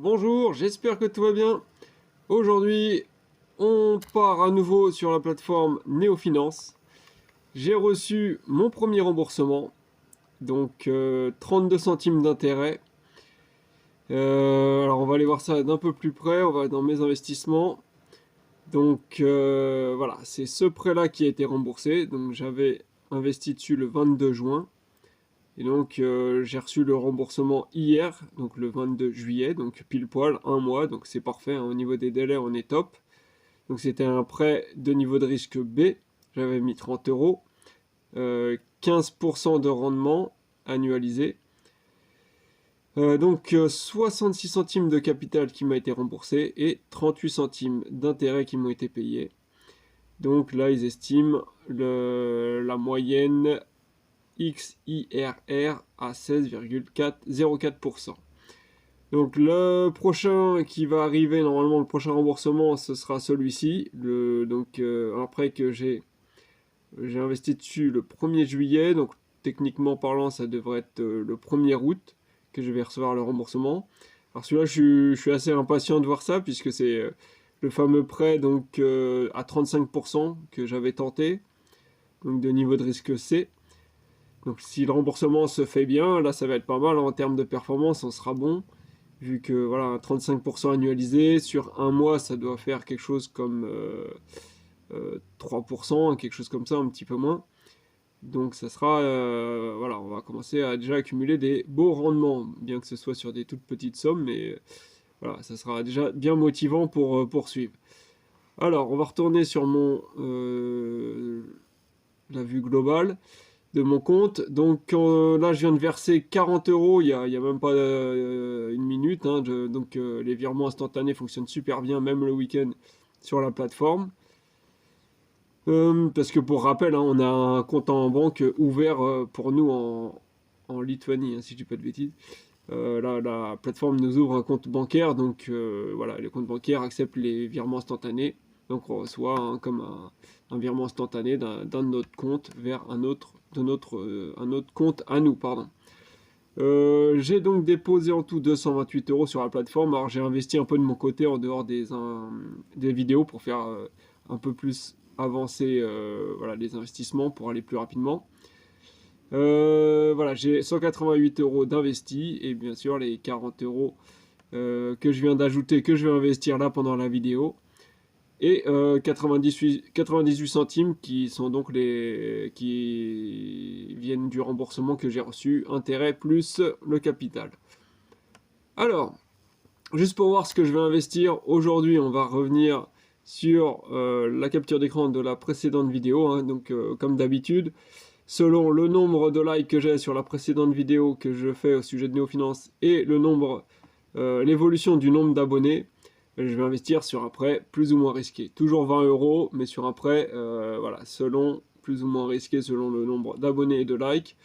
Bonjour, j'espère que tout va bien. Aujourd'hui, on part à nouveau sur la plateforme Néofinance. J'ai reçu mon premier remboursement, donc 32 centimes d'intérêt. Alors on va aller voir ça d'un peu plus près, on va dans mes investissements. Donc voilà, c'est ce prêt-là qui a été remboursé. Donc j'avais investi dessus le 22 juin. Et donc j'ai reçu le remboursement hier, donc le 22 juillet, donc pile poil, un mois, donc c'est parfait, hein, au niveau des délais on est top. Donc c'était un prêt de niveau de risque B, j'avais mis 30 euros, 15% de rendement annualisé. Donc 66 centimes de capital qui m'a été remboursé et 38 centimes d'intérêt qui m'ont été payés. Donc là ils estiment la moyenne XIRR à 16,04%. Donc le prochain qui va arriver, normalement le prochain remboursement, ce sera celui-ci. Un prêt que j'ai investi dessus le 1er juillet, donc techniquement parlant ça devrait être le 1er août que je vais recevoir le remboursement. Alors celui-là je suis assez impatient de voir ça puisque c'est le fameux prêt donc à 35% que j'avais tenté, donc de niveau de risque C. Donc si le remboursement se fait bien, là ça va être pas mal, en termes de performance on sera bon, vu que voilà, 35% annualisé, sur un mois ça doit faire quelque chose comme 3%, quelque chose comme ça, un petit peu moins. Donc ça sera, voilà, on va commencer à déjà accumuler des beaux rendements, bien que ce soit sur des toutes petites sommes, mais voilà, ça sera déjà bien motivant pour poursuivre. Alors on va retourner sur la vue globale de mon compte. Donc là, je viens de verser 40 euros il y a même pas une minute. Hein, donc les virements instantanés fonctionnent super bien, même le week-end, sur la plateforme. Parce que pour rappel, hein, on a un compte en banque ouvert pour nous en Lituanie, hein, si je dis pas de bêtises. La plateforme nous ouvre un compte bancaire, donc voilà, les comptes bancaires acceptent les virements instantanés. Donc on reçoit comme un virement instantané d'un de notre compte vers un autre compte à nous, pardon. J'ai donc déposé en tout 228 euros sur la plateforme. Alors j'ai investi un peu de mon côté en dehors des vidéos pour faire un peu plus avancer voilà, les investissements pour aller plus rapidement. Voilà, j'ai 188 euros d'investis et bien sûr les 40 euros que je viens d'ajouter, que je vais investir là pendant la vidéo. Et 98 centimes qui sont donc qui viennent du remboursement que j'ai reçu, intérêt plus le capital. Alors, juste pour voir ce que je vais investir, aujourd'hui on va revenir sur la capture d'écran de la précédente vidéo, hein, donc comme d'habitude, selon le nombre de likes que j'ai sur la précédente vidéo que je fais au sujet de Néofinance et l'évolution du nombre d'abonnés, je vais investir sur un prêt plus ou moins risqué. Toujours 20 euros, mais sur un prêt, voilà, selon plus ou moins risqué, selon le nombre d'abonnés et de likes.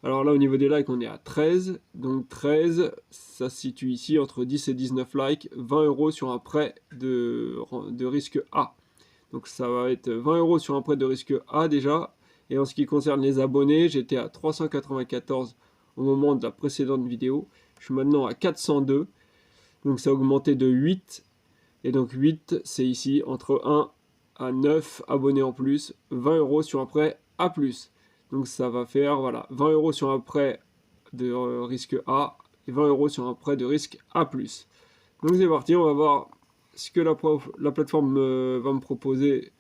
Alors là, au niveau des likes, on est à 13. Donc 13, ça se situe ici entre 10 et 19 likes. 20 euros sur un prêt de risque A. Donc ça va être 20 euros sur un prêt de risque A déjà. Et en ce qui concerne les abonnés, j'étais à 394 au moment de la précédente vidéo. Je suis maintenant à 402. Donc ça a augmenté de 8. Et donc 8, c'est ici entre 1 à 9 abonnés en plus, 20 euros sur un prêt A+. Donc ça va faire voilà, 20 euros sur un prêt de risque A et 20 euros sur un prêt de risque A+. Donc c'est parti, on va voir ce que la plateforme va me proposer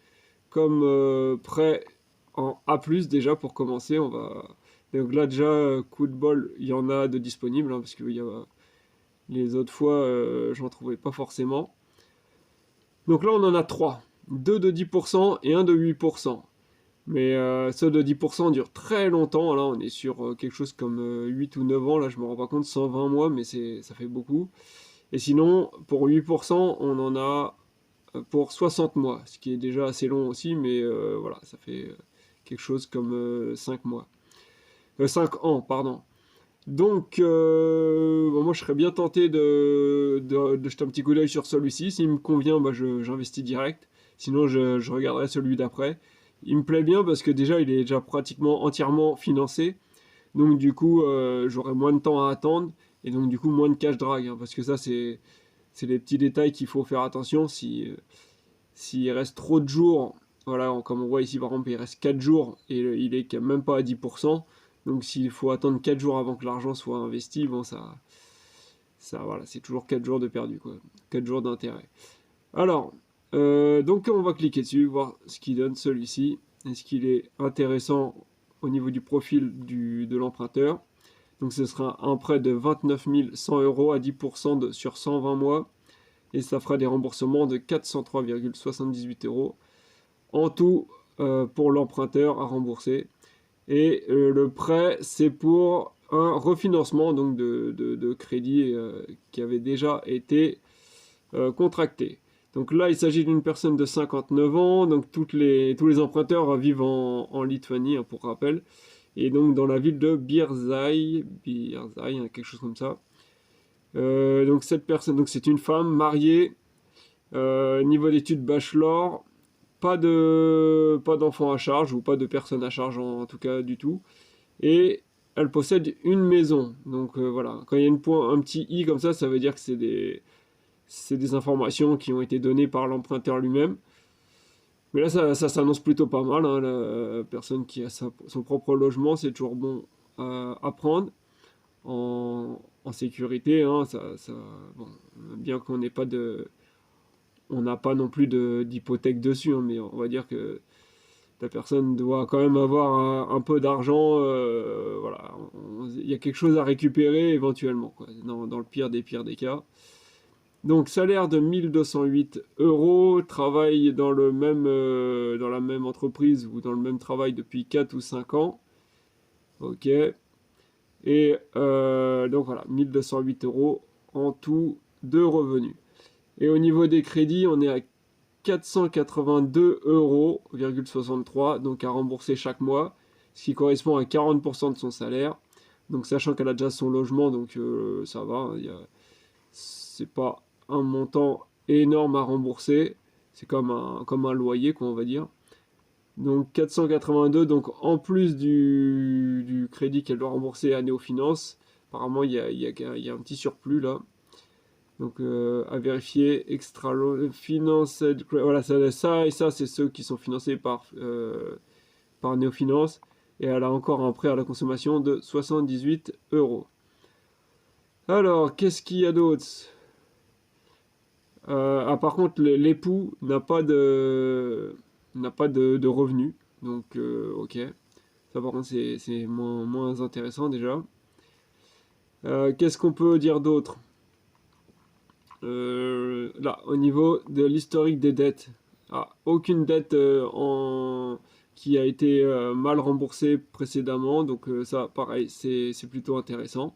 comme prêt en A+, déjà pour commencer. Donc là déjà, coup de bol, il y en a de disponibles, hein, parce que les autres fois, j'en trouvais pas forcément. Donc là, on en a 3. 2 de 10% et un de 8%. Mais ceux de 10% durent très longtemps. Là, on est sur quelque chose comme 8 ou 9 ans. Là, je me rends pas compte, 120 mois, mais ça fait beaucoup. Et sinon, pour 8%, on en a pour 60 mois. Ce qui est déjà assez long aussi, mais voilà, ça fait quelque chose comme 5 mois. 5 ans, pardon. Donc, bon, moi je serais bien tenté de jeter un petit coup d'œil sur celui-ci. S'il me convient, bah, j'investis direct. Sinon, je regarderai celui d'après. Il me plaît bien parce que déjà, il est déjà pratiquement entièrement financé. Donc, du coup, j'aurai moins de temps à attendre. Et donc, du coup, moins de cash drag. Hein, parce que ça, c'est c'est les petits détails qu'il faut faire attention. S'il reste trop de jours, voilà, comme on voit ici par exemple, il reste 4 jours et il est même pas à 10%. Donc s'il faut attendre 4 jours avant que l'argent soit investi, bon voilà, c'est toujours 4 jours de perdu, quoi. 4 jours d'intérêt. Alors, donc on va cliquer dessus, voir ce qu'il donne celui-ci. Est-ce qu'il est intéressant au niveau du profil de l'emprunteur? Donc ce sera un prêt de 29 100 € à 10% sur 120 mois. Et ça fera des remboursements de 403,78 € en tout pour l'emprunteur à rembourser. Et le prêt, c'est pour un refinancement donc de crédit qui avait déjà été contracté. Donc là, il s'agit d'une personne de 59 ans. Donc tous les emprunteurs vivent en Lituanie, hein, pour rappel. Et donc dans la ville de Birzai, hein, quelque chose comme ça. Donc cette personne, donc c'est une femme mariée, niveau d'études bachelor, pas d'enfants à charge ou pas de personnes à charge en tout cas du tout. Et elle possède une maison. Donc voilà, quand il y a un petit i comme ça veut dire que c'est des informations qui ont été données par l'emprunteur lui-même. Mais là, ça s'annonce plutôt pas mal, hein. La personne qui a son propre logement, c'est toujours bon à prendre en sécurité, hein. Bon, bien qu'on n'ait pas on n'a pas non plus d'hypothèque dessus, hein, mais on va dire que la personne doit quand même avoir un peu d'argent. Voilà, il y a quelque chose à récupérer éventuellement, quoi, dans le pire des cas. Donc salaire de 1208 €, travail dans la même entreprise ou dans le même travail depuis 4 ou 5 ans. Ok. Et donc voilà, 1208 € en tout de revenus. Et au niveau des crédits, on est à 482,63 €, donc à rembourser chaque mois, ce qui correspond à 40% de son salaire. Donc sachant qu'elle a déjà son logement, donc ça va, c'est pas un montant énorme à rembourser, c'est comme un loyer, quoi, on va dire. Donc 482, donc en plus du crédit qu'elle doit rembourser à Néofinance, apparemment il y a un petit surplus là. Donc à vérifier, extra finance, voilà, ça et ça c'est ceux qui sont financés par Néofinance. Et elle a encore un prêt à la consommation de 78 €. Alors, qu'est-ce qu'il y a d'autre? Par contre, l'époux n'a pas de revenus. Donc, ok. Ça, par contre, c'est moins intéressant déjà. Qu'est-ce qu'on peut dire d'autre? Là, au niveau de l'historique des dettes. Aucune dette qui a été mal remboursée précédemment. Donc, ça, pareil, c'est plutôt intéressant.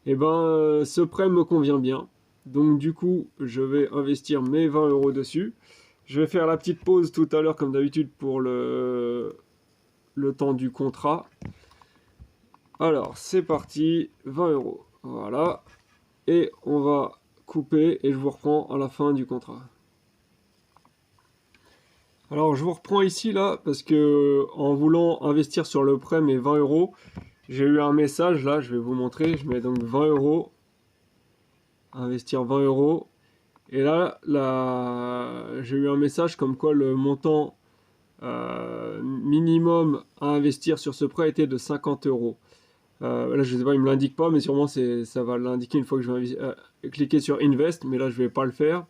Et ben, ce prêt me convient bien. Donc du coup, je vais investir mes 20 € dessus. Je vais faire la petite pause tout à l'heure comme d'habitude pour le temps du contrat. Alors, c'est parti, 20 €. Voilà. Et on va couper et je vous reprends à la fin du contrat. Alors, je vous reprends ici là parce que en voulant investir sur le prêt mes 20 €, j'ai eu un message là, je vais vous montrer. Je mets donc 20 €. Investir 20 €. Et là, j'ai eu un message comme quoi le montant minimum à investir sur ce prêt était de 50 €. Là, je sais pas, il me l'indique pas, mais sûrement ça va l'indiquer une fois que je vais cliquer sur Invest, mais là, je vais pas le faire.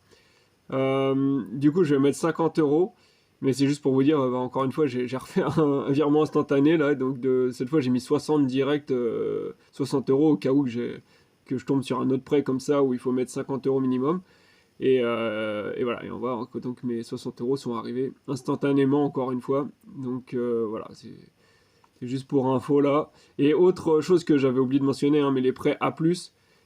Du coup, je vais mettre 50 €, mais c'est juste pour vous dire, encore une fois, j'ai refait un virement instantané, là, donc cette fois, j'ai mis 60 direct, 60 € au cas où que je tombe sur un autre prêt comme ça où il faut mettre 50 € minimum. Et voilà, et on voit donc mes 60 € sont arrivés instantanément encore une fois. Donc voilà, c'est juste pour info là. Et autre chose que j'avais oublié de mentionner, hein, mais les prêts A+,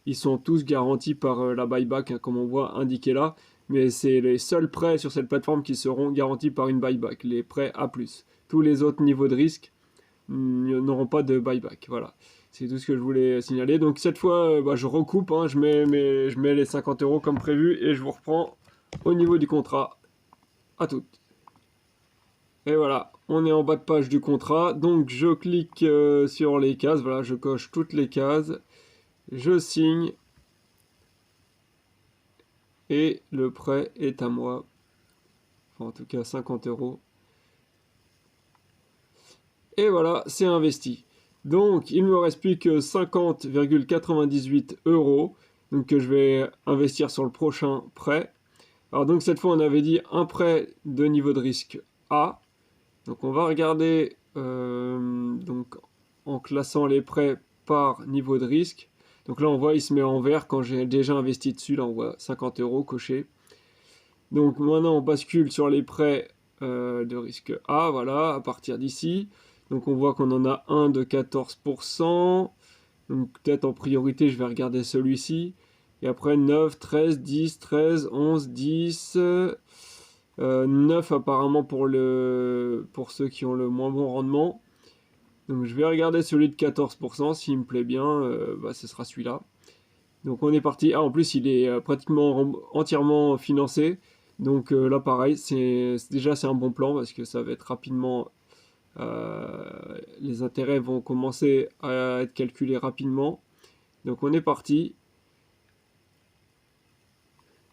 ils sont tous garantis par la buyback, hein, comme on voit indiqué là. Mais c'est les seuls prêts sur cette plateforme qui seront garantis par une buyback, les prêts A+. Tous les autres niveaux de risque n'auront pas de buyback. Voilà. C'est tout ce que je voulais signaler. Donc cette fois, je recoupe, hein, je mets les 50 € comme prévu et je vous reprends au niveau du contrat. À toutes. Et voilà, on est en bas de page du contrat. Donc je clique sur les cases. Voilà, je coche toutes les cases. Je signe. et le prêt est à moi. Enfin, en tout cas 50 euros. Et voilà, c'est investi. Donc, il ne me reste plus que 50,98 euros. Donc, que je vais investir sur le prochain prêt. Alors, donc, cette fois, on avait dit un prêt de niveau de risque A. Donc, on va regarder donc, en classant les prêts par niveau de risque. Donc là, on voit, il se met en vert quand j'ai déjà investi dessus. Là, on voit 50 euros coché. Donc, maintenant, on bascule sur les prêts de risque A. Voilà, à partir d'ici. Donc on voit qu'on en a un de 14%. Donc peut-être en priorité, je vais regarder celui-ci. Et après 9, 13, 10, 13, 11, 10. 9 apparemment pour ceux qui ont le moins bon rendement. Donc je vais regarder celui de 14%. S'il me plaît bien, ce sera celui-là. Donc on est parti. Ah, en plus, il est pratiquement entièrement financé. Donc là, pareil, déjà c'est un bon plan parce que ça va être rapidement... les intérêts vont commencer à être calculés rapidement. Donc on est parti.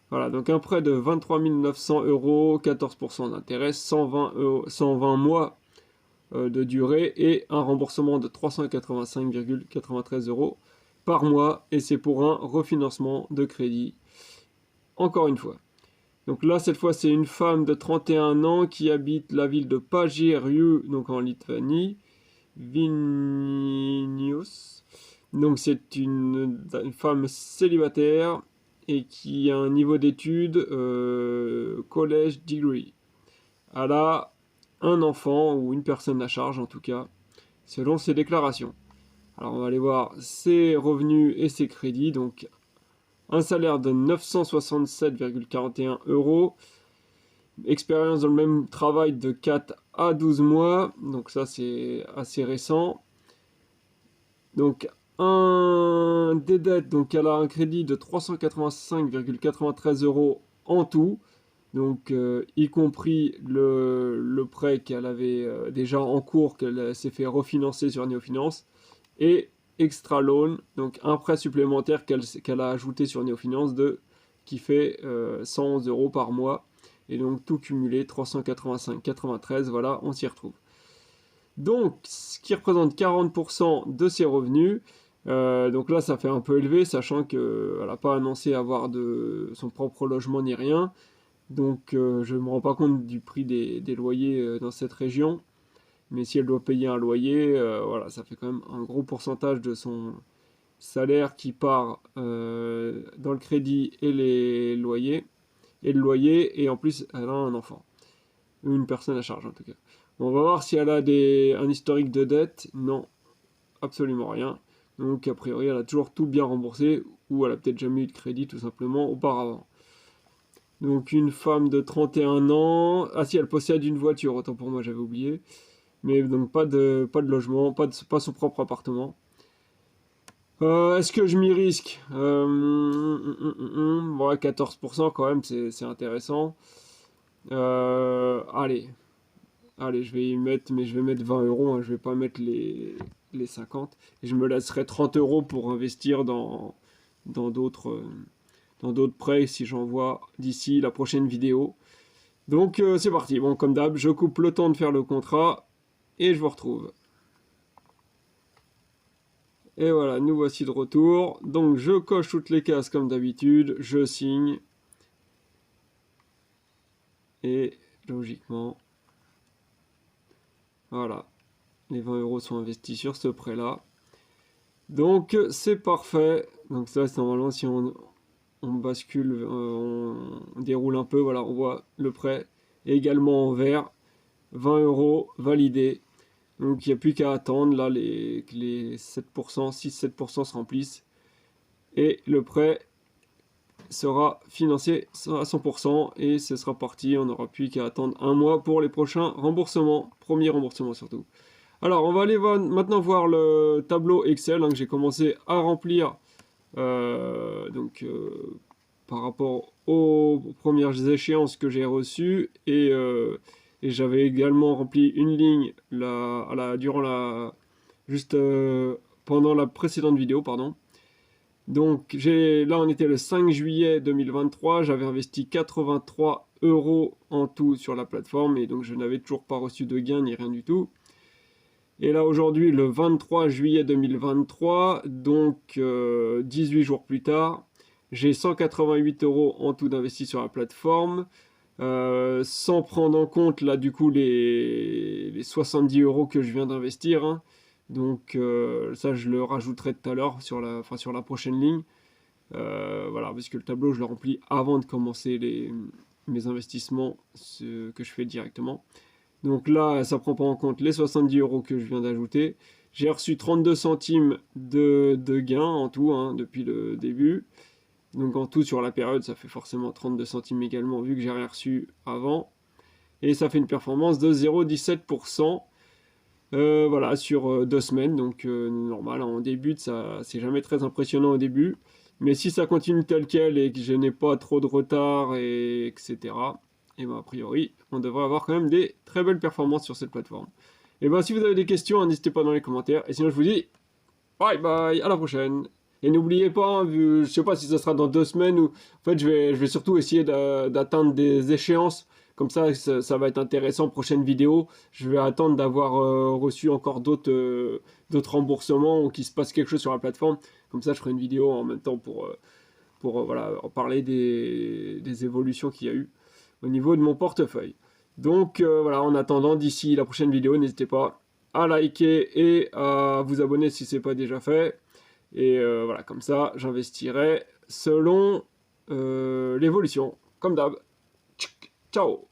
Voilà, donc un prêt de 23 900 euros, 14% d'intérêt, 120 mois de durée et un remboursement de 385,93 euros par mois. Et c'est pour un refinancement de crédit. Encore une fois. Donc là, cette fois, c'est une femme de 31 ans qui habite la ville de Pagiriu, donc en Lituanie. Vilnius. Donc c'est une femme célibataire et qui a un niveau d'études college degree. Elle a un enfant ou une personne à charge en tout cas, selon ses déclarations. Alors on va aller voir ses revenus et ses crédits. Donc un salaire de 967,41 euros. Expérience dans le même travail de 4 à 12 mois. Donc ça c'est assez récent. Donc, des dettes, donc elle a un crédit de 385,93 euros en tout, donc y compris le prêt qu'elle avait déjà en cours, qu'elle s'est fait refinancer sur Neofinance, et Extra Loan, donc un prêt supplémentaire qu'elle a ajouté sur Neofinance qui fait 111 euros par mois, et donc tout cumulé 385,93, voilà, on s'y retrouve. Donc, ce qui représente 40% de ses revenus. Donc là, ça fait un peu élevé, sachant qu'elle n'a pas annoncé avoir de son propre logement ni rien. Donc, je ne me rends pas compte du prix des loyers dans cette région. Mais si elle doit payer un loyer, voilà, ça fait quand même un gros pourcentage de son salaire qui part dans le crédit et les loyers. Et le loyer, et en plus, elle a un enfant. Une personne à charge, en tout cas. On va voir si elle a un historique de dette. Non, absolument rien. Donc a priori elle a toujours tout bien remboursé, ou elle a peut-être jamais eu de crédit tout simplement auparavant. Donc une femme de 31 ans. Ah si, elle possède une voiture, autant pour moi, j'avais oublié. Mais donc pas de logement, pas son propre appartement. Est-ce que je m'y risque ouais, 14% quand même, c'est intéressant. Allez, je vais y mettre, mais je vais mettre 20 euros, hein, je vais pas mettre les 50. Et je me laisserai 30 euros pour investir dans d'autres prêts si j'en vois d'ici la prochaine vidéo. Donc c'est parti. Bon, comme d'hab, je coupe le temps de faire le contrat et je vous retrouve. Et voilà, nous voici de retour. Donc je coche toutes les cases comme d'habitude, je signe. Et logiquement, voilà, les 20 euros sont investis sur ce prêt-là. Donc c'est parfait. Donc ça, c'est normalement, si on bascule, on déroule un peu, voilà, on voit le prêt également en vert. 20 euros validé. Donc il n'y a plus qu'à attendre, là, que les 7%, 6-7% se remplissent. Et le prêt sera financé à 100% et ce sera parti. On n'aura plus qu'à attendre un mois pour les prochains remboursements. Premier remboursement surtout. Alors, on va aller maintenant voir le tableau Excel que j'ai commencé à remplir par rapport aux premières échéances que j'ai reçues. Et j'avais également rempli une ligne juste pendant la précédente vidéo, pardon. Donc là on était le 5 juillet 2023, j'avais investi 83 € en tout sur la plateforme et donc je n'avais toujours pas reçu de gain ni rien du tout. Et là aujourd'hui le 23 juillet 2023, donc 18 jours plus tard, j'ai 188 € en tout d'investi sur la plateforme, sans prendre en compte là du coup les 70 € que je viens d'investir, hein. Donc ça je le rajouterai tout à l'heure sur la prochaine ligne. Voilà, parce que le tableau je le remplis avant de commencer mes investissements que je fais directement. Donc là ça prend pas en compte les 70 € que je viens d'ajouter. J'ai reçu 32 centimes de gain en tout, hein, depuis le début. Donc en tout sur la période ça fait forcément 32 centimes également vu que j'ai rien reçu avant. Et ça fait une performance de 0,17%. Voilà, sur 2 semaines, donc normal, en début, ça c'est jamais très impressionnant au début, mais si ça continue tel quel et que je n'ai pas trop de retard, etc., et ben a priori, on devrait avoir quand même des très belles performances sur cette plateforme. Et ben si vous avez des questions, n'hésitez pas dans les commentaires, et sinon je vous dis bye bye, à la prochaine. Et n'oubliez pas, hein, je sais pas si ça sera dans 2 semaines ou en fait je vais surtout essayer d'atteindre des échéances. Comme ça va être intéressant. Prochaine vidéo, je vais attendre d'avoir reçu encore d'autres remboursements ou qu'il se passe quelque chose sur la plateforme. Comme ça, je ferai une vidéo en même temps pour voilà, en parler des évolutions qu'il y a eu au niveau de mon portefeuille. Donc voilà, en attendant, d'ici la prochaine vidéo, n'hésitez pas à liker et à vous abonner si ce n'est pas déjà fait. Et voilà, comme ça, j'investirai selon l'évolution, comme d'hab. Ciao!